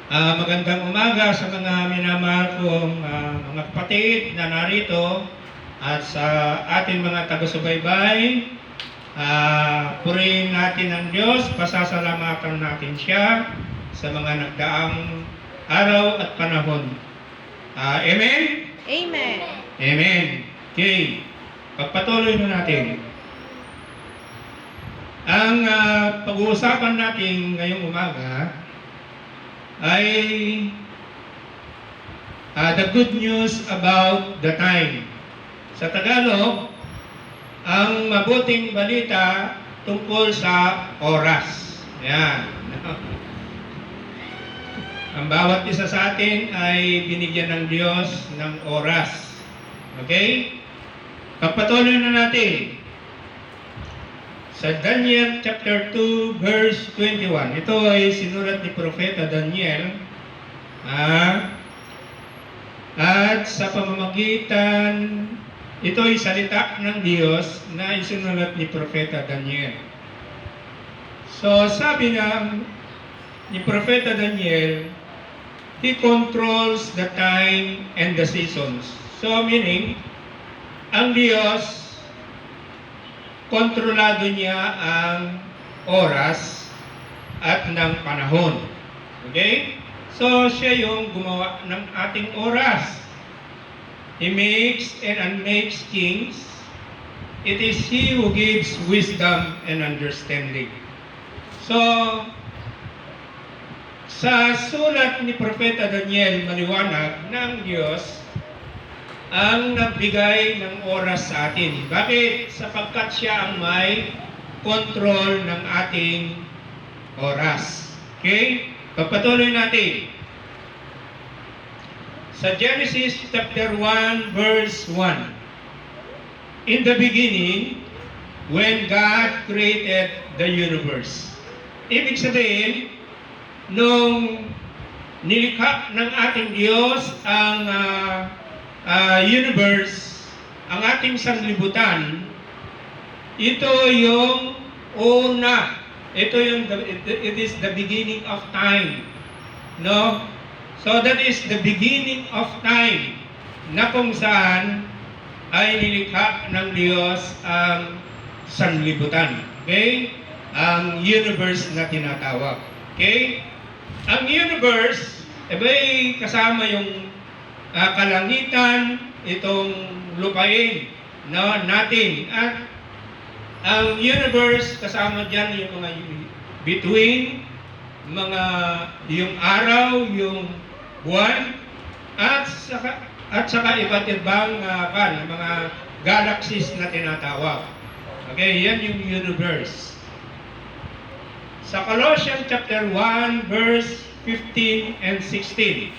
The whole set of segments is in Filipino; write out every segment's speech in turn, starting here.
Magandang umaga sa mga minamahal kong mga kapatid na narito at sa ating mga taga-subaybay. Purihin natin ang Diyos, pasasalamatan natin siya sa mga nagdaang araw at panahon. Amen? Amen. Amen. Okay. Pagpatuloy na natin. Ang pag-uusapan natin ngayong umaga ay the good news about the time. Sa Tagalog, ang mabuting balita tungkol sa oras. Yan. Ang bawat isa sa atin ay binigyan ng Diyos ng oras. Okay? Pagpatuloy na natin. Sa Daniel chapter 2 verse 21. Ito ay sinulat ni Propeta Daniel. At sa pamamagitan, ito ay salita ng Diyos na isinulat ni Propeta Daniel. So sabi ni Propeta Daniel, he controls the time and the seasons. So meaning, ang Diyos, kontrolado niya ang oras at ng panahon. Okay? So, siya yung gumawa ng ating oras. He makes and unmakes kings. It is He who gives wisdom and understanding. So, sa sulat ni Propeta Daniel, maliwanag na ang Diyos ang nagbigay ng oras sa atin. Bakit? Sapagkat siya ang may control ng ating oras. Okay? Pagpatuloy natin. Sa Genesis chapter 1 verse 1. In the beginning, when God created the universe. Ibig sabihin, nung nilikha ng ating Diyos ang universe, ang ating sanlibutan, ito yung una. Ito yung, it is the beginning of time. No? So that is the beginning of time na kung saan ay nilikha ng Diyos ang sanlibutan. Okay? Ang universe na tinatawag. Okay? Ang universe, kasama yung kalangitan, itong lupain natin. At ang universe, kasama dyan yung mga between, yung araw, yung buwan, at saka iba't ibang mga galaxies na tinatawag. Okay, yan yung universe. Sa Colossians chapter 1, verse 15 and 16.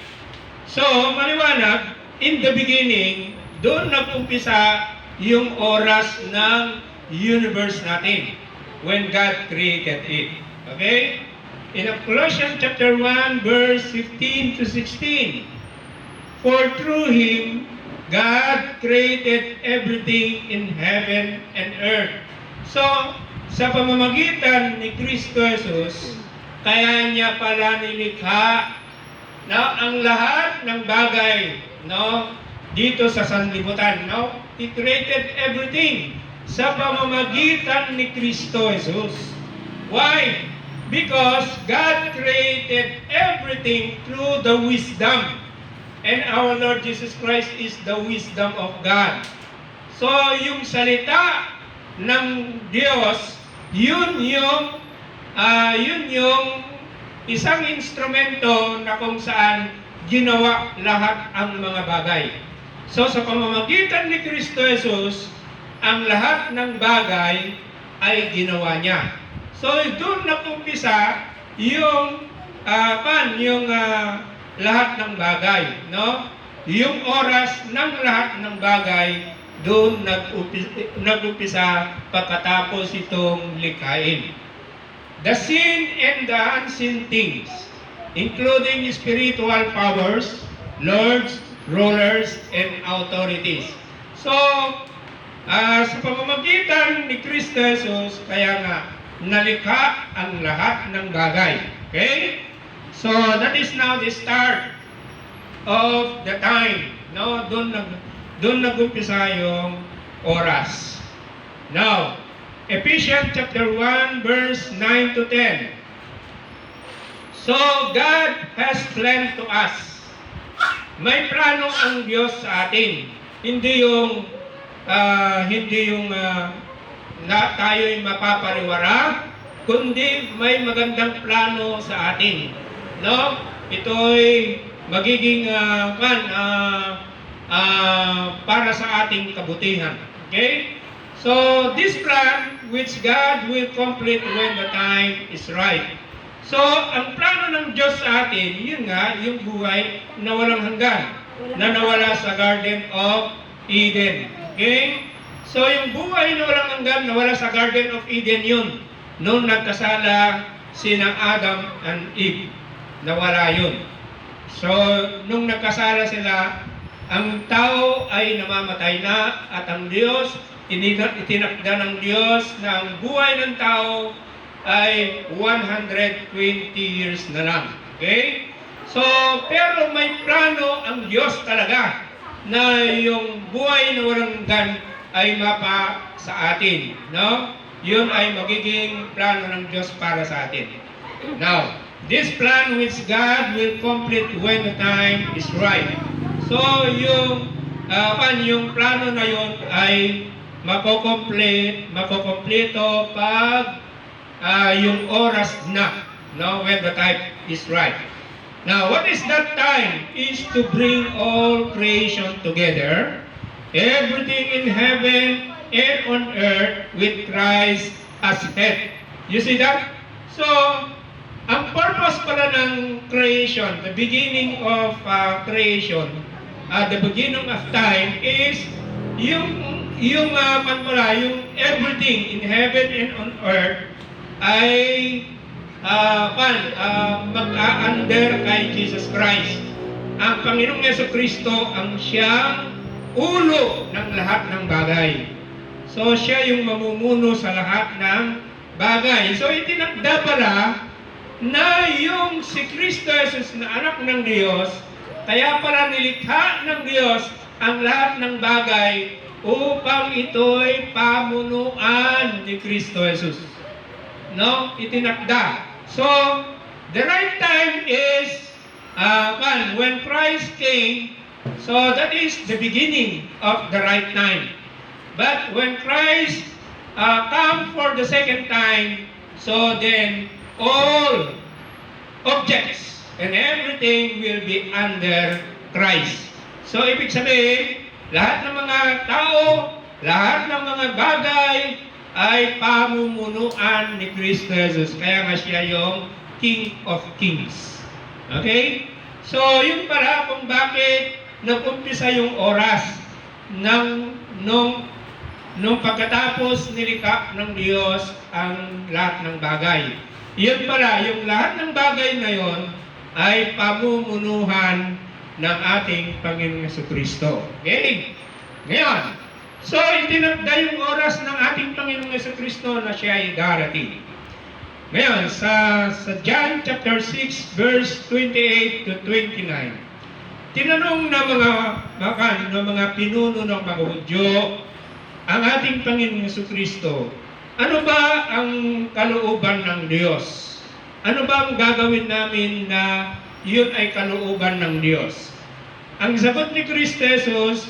So, maliwanag, in the beginning, doon nag-umpisa yung oras ng universe natin when God created it. Okay? In Colossians chapter 1, verse 15 to 16. For through Him, God created everything in heaven and earth. So, sa pamamagitan ni Kristo Jesus, kaya niya pala nilikha ang lahat ng bagay dito sa sanlibutan. He created everything sa pamamagitan ni Kristo Jesus. Why? Because God created everything through the wisdom. And our Lord Jesus Christ is the wisdom of God. So, yung salita ng Diyos, yun yung isang instrumento na kung saan ginawa lahat ang mga bagay. So sa pamamagitan ni Kristo Jesus, ang lahat ng bagay ay ginawa niya. So doon nag-umpisa yung lahat ng bagay, Yung oras ng lahat ng bagay, doon nag-umpisa pagkatapos itong likhain. The seen and the unseen things, including spiritual powers, lords, rulers, and authorities. So, sa pamamagitan ni Kristo Jesus, kaya nga, nalikha ang lahat ng bagay. Okay? So that is now the start of the time. No, doon nag-umpisa yung oras. Now, Ephesians chapter 1 verse 9 to 10. So God has planned to us. May plano ang Diyos sa atin. Hindi yung na tayo'y mapapariwara, kundi may magandang plano sa atin. No? Ito'y magiging para sa ating kabutihan. Okay? So, this plan which God will complete when the time is right. So, ang plano ng Diyos sa atin, yun nga, yung buhay na walang hanggan, na nawala sa Garden of Eden. Okay? So, yung buhay na walang hanggan, nawala sa Garden of Eden yun. Noong nagkasala sina Adam and Eve, nawala yun. So, nung nagkasala sila, ang tao ay namamatay na at ang Diyos, itinakda ng Diyos na ang buhay ng tao ay 120 years na lang. Okay? So, pero may plano ang Diyos talaga na yung buhay na walang hanggan ay mapa sa atin. No? Yun ay magiging plano ng Diyos para sa atin. Now, this plan which God will complete when the time is right. So, yung plano na yun ay makokompleto pag yung oras na, no, when the time is right. Now, what is that time? Is to bring all creation together, everything in heaven and on earth with Christ as head. You see that? So, ang purpose pala ng creation, the beginning of creation, the beginning of time is yung everything in heaven and on earth ay mag-a-under kay Jesus Christ. Ang Panginoong Jesucristo ang siyang ulo ng lahat ng bagay. So, siya yung mamumuno sa lahat ng bagay. So, itinakda pala na yung si Kristo Jesus na anak ng Diyos, kaya pala nilikha ng Diyos ang lahat ng bagay upang ito'y pamunuan ni Kristo Jesus. No? Itinakda. So, the right time is when Christ came, so that is the beginning of the right time. But when Christ come for the second time, so then all objects and everything will be under Christ. So, ibig sabihin, lahat ng mga tao, lahat ng mga bagay ay pamumunuan ni Kristo Jesus. Kaya nga siya yung King of Kings. Okay? So, yun pala kung bakit nag-umpisa yung oras nung pagkatapos nilikha ng Diyos ang lahat ng bagay. Yun pala, yung lahat ng bagay na yon ay pamumunuhan ng ating Panginoong Jesucristo. Okay? Ngayon, so itinakda yung oras ng ating Panginoong Jesucristo na siya ay darating. Ngayon, sa John chapter 6 verse 28 to 29, tinanong na mga pinuno ng mga Hudyo ang ating Panginoong Jesucristo, ano ba ang kalooban ng Diyos? Ano ba ang gagawin namin na yun ay kalooban ng Diyos? Ang sagot ni Kristo Jesus,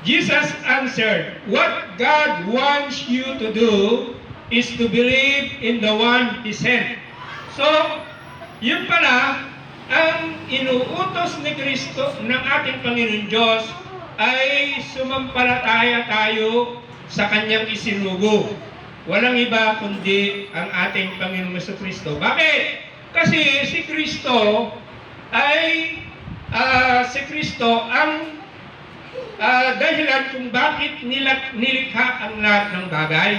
Jesus answered, what God wants you to do is to believe in the one He sent. So, yun pala, ang inuutos ni Kristo ng ating Panginoon Diyos ay sumampalataya tayo sa Kanyang isinugo. Walang iba kundi ang ating Panginoong Jesucristo. Bakit? Kasi si Kristo ay ang dahilan kung bakit nilikha ang lahat ng bagay.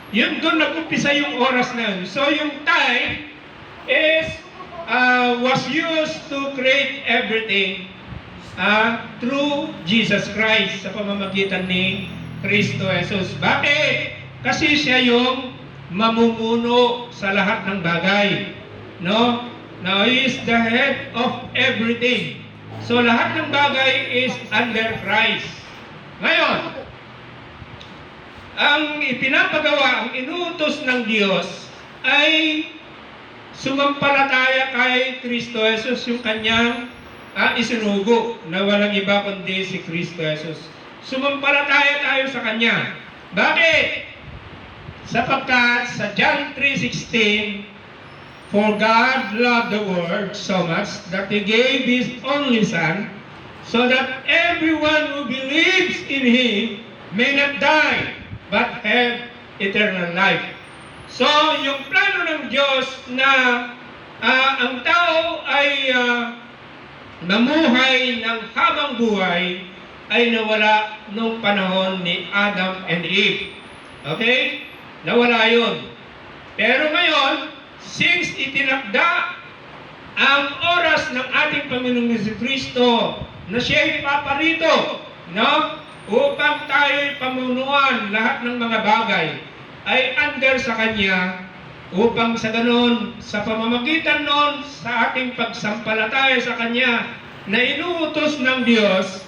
Yun doon nag-umpisa yung oras na yun. So yung time is was used to create everything through Jesus Christ sa pamamagitan ni Kristo Jesus. Bakit? Kasi siya yung mamumuno sa lahat ng bagay. No? Now, He is the head of everything. So, lahat ng bagay is under Christ. Ngayon, ang ipinapagawa, ang inuutos ng Diyos ay sumampalataya kay Kristo Jesus, yung kanyang isinugo na walang iba kundi si Kristo Jesus. Sumampalataya tayo sa Kanya. Bakit? Sapagkat sa John 3:16, for God loved the world so much that He gave His only Son, so that everyone who believes in Him may not die, but have eternal life. So, yung plano ng Diyos na ang tao ay mamuhay ng habang buhay ay nawala nung panahon ni Adam and Eve. Okay? Nawala yun. Pero ngayon, since itinakda ang oras ng ating Panginoong Jesucristo na siya'y paparito, no? Upang tayo'y pamunuan lahat ng mga bagay ay under sa Kanya, upang sa ganon, sa pamamagitan nun, sa ating pagsampalataya sa Kanya na inuutos ng Diyos,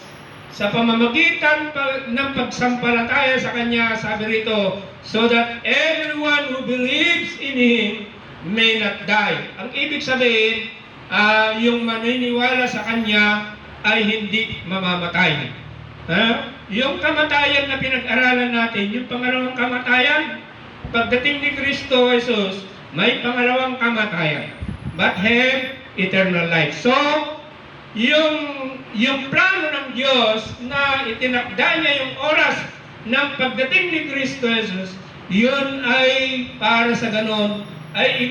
sa pamamagitan ng pagsampalataya sa Kanya, sabi rito, so that everyone who believes in Him may not die. Ang ibig sabihin, yung maniniwala sa Kanya ay hindi mamamatay. Yung kamatayan na pinag-aralan natin, yung pangalawang kamatayan, pagdating ni Kristo Jesus, may pangalawang kamatayan, but have eternal life. So, yung plano ng Diyos na itinakda niya yung oras ng pagdating ni Kristo Jesus, yun ay para sa ganon, ay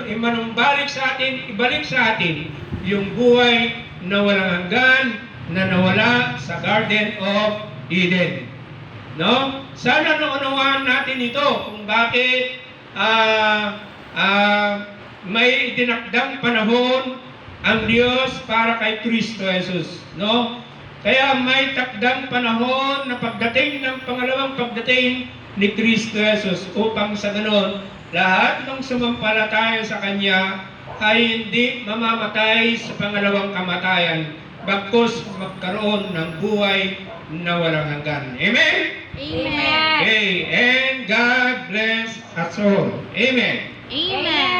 imanumbalik sa atin, ibalik sa atin yung buhay na walang hanggan, na nawala sa Garden of Eden. No? Sana naunawaan natin ito kung bakit may itinakdang panahon ang Diyos para kay Kristo Jesus. No? Kaya may takdang panahon na pagdating ng pangalawang pagdating ni Kristo Jesus upang sa ganon, lahat ng sumampalataya sa Kanya ay hindi mamamatay sa pangalawang kamatayan, bagkus magkaroon ng buhay na walang hanggan. Amen? Amen. Okay, and God bless us all. Amen. Amen.